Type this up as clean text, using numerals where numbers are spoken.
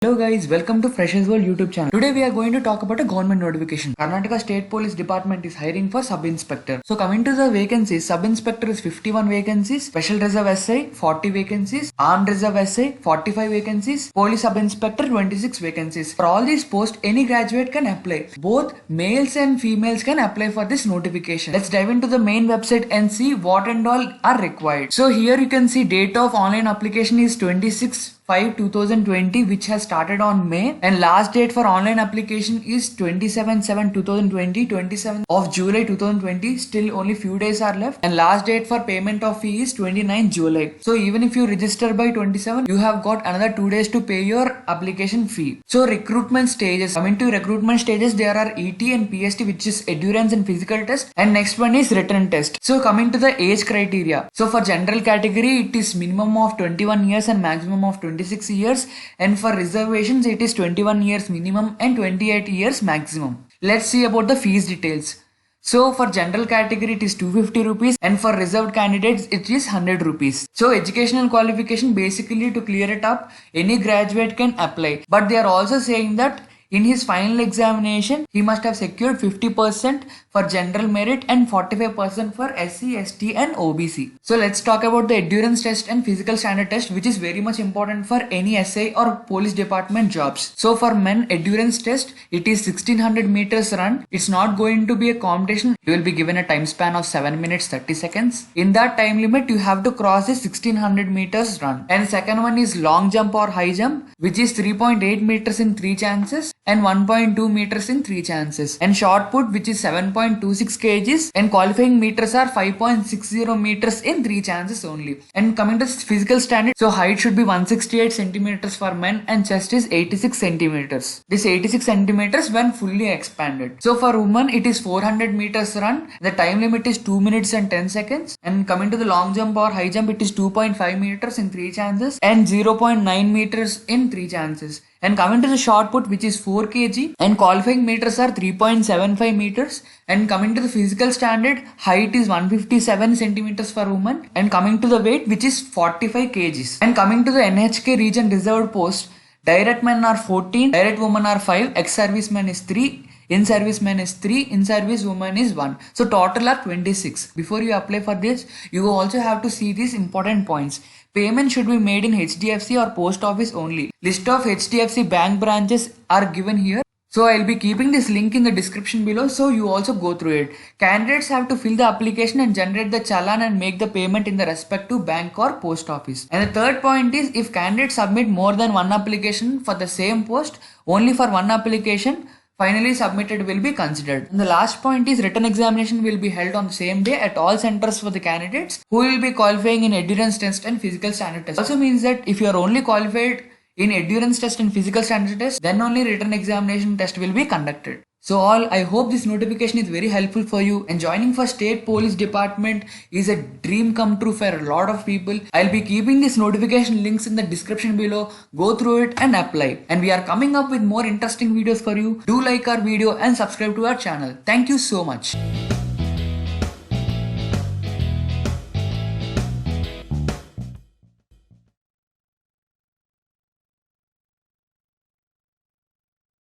Hello guys, welcome to Freshers World YouTube channel. Today we are going to talk about a government notification. Karnataka State Police Department is hiring for sub-inspector. So coming to the vacancies, sub-inspector is 51 vacancies, special reserve SI 40 vacancies, armed reserve SI 45 vacancies, police sub-inspector 26 vacancies. For all these posts, any graduate can apply. Both males and females can apply for this notification. Let's dive into the main website and see what and all are required. So here you can see date of online application is 26/5/2020, which has started on May, and last date for online application is 27/7/2020, 27th of July 2020. Still only few days are left, and last date for payment of fee is 29th July. So even if you register by 27, you have got another 2 days to pay your application fee. So recruitment stages. Coming to recruitment stages, there are ET and PST, which is endurance and physical test, and next one is written test. So coming to the age criteria. So for general category, it is minimum of 21 years and maximum of 26 years, and for reservations it is 21 years minimum and 28 years maximum. Let's see about the fees details. So for general category it is 250 rupees, and for reserved candidates it is 100 rupees. So educational qualification, basically to clear it up, any graduate can apply, but they are also saying that in his final examination he must have secured 50% for general merit and 45% for SC, ST and OBC. So let's talk about the endurance test and physical standard test, which is very much important for any SI or police department jobs. So for men, endurance test, it is 1600 meters run. It's not going to be a competition. You will be given a time span of 7 minutes 30 seconds. In that time limit you have to cross the 1600 meters run. And second one is long jump or high jump, which is 3.8 meters in 3 chances and 1.2 meters in 3 chances, and shot put, which is 7.26 kgs, and qualifying meters are 5.60 meters in 3 chances only. And coming to physical standard, so height should be 168 centimeters for men and chest is 86 centimeters. This 86 centimeters when fully expanded. So for women it is 400 meters run. The time limit is 2 minutes and 10 seconds. And coming to the long jump or high jump, it is 2.5 meters in 3 chances and 0.9 meters in 3 chances. And coming to the shot put, which is 4 kg, and qualifying meters are 3.75 meters. And coming to the physical standard, height is 157 centimeters for women, and coming to the weight, which is 45 kgs. And coming to the NHK region reserved post, direct men are 14, direct women are 5, ex-servicemen is 3, in-servicemen is 3, in-service woman is 1. So total are 26. Before you apply for this, you also have to see these important points. Payment should be made in HDFC or post office only. List of HDFC bank branches are given here. So I'll be keeping this link in the description below, so you also go through it. Candidates have to fill the application and generate the challan and make the payment in the respective bank or post office. And the third point is, if candidates submit more than one application for the same post, only for one application finally submitted will be considered. And the last point is, written examination will be held on the same day at all centers for the candidates who will be qualifying in endurance test and physical standard test. Also means that if you are only qualified in endurance test and physical standard test, then only written examination test will be conducted. So I hope this notification is very helpful for you, and joining for state police department is a dream come true for a lot of people. I'll be keeping this notification links in the description below. Go through it and apply. And we are coming up with more interesting videos for you. Do like our video and subscribe to our channel. Thank you so much.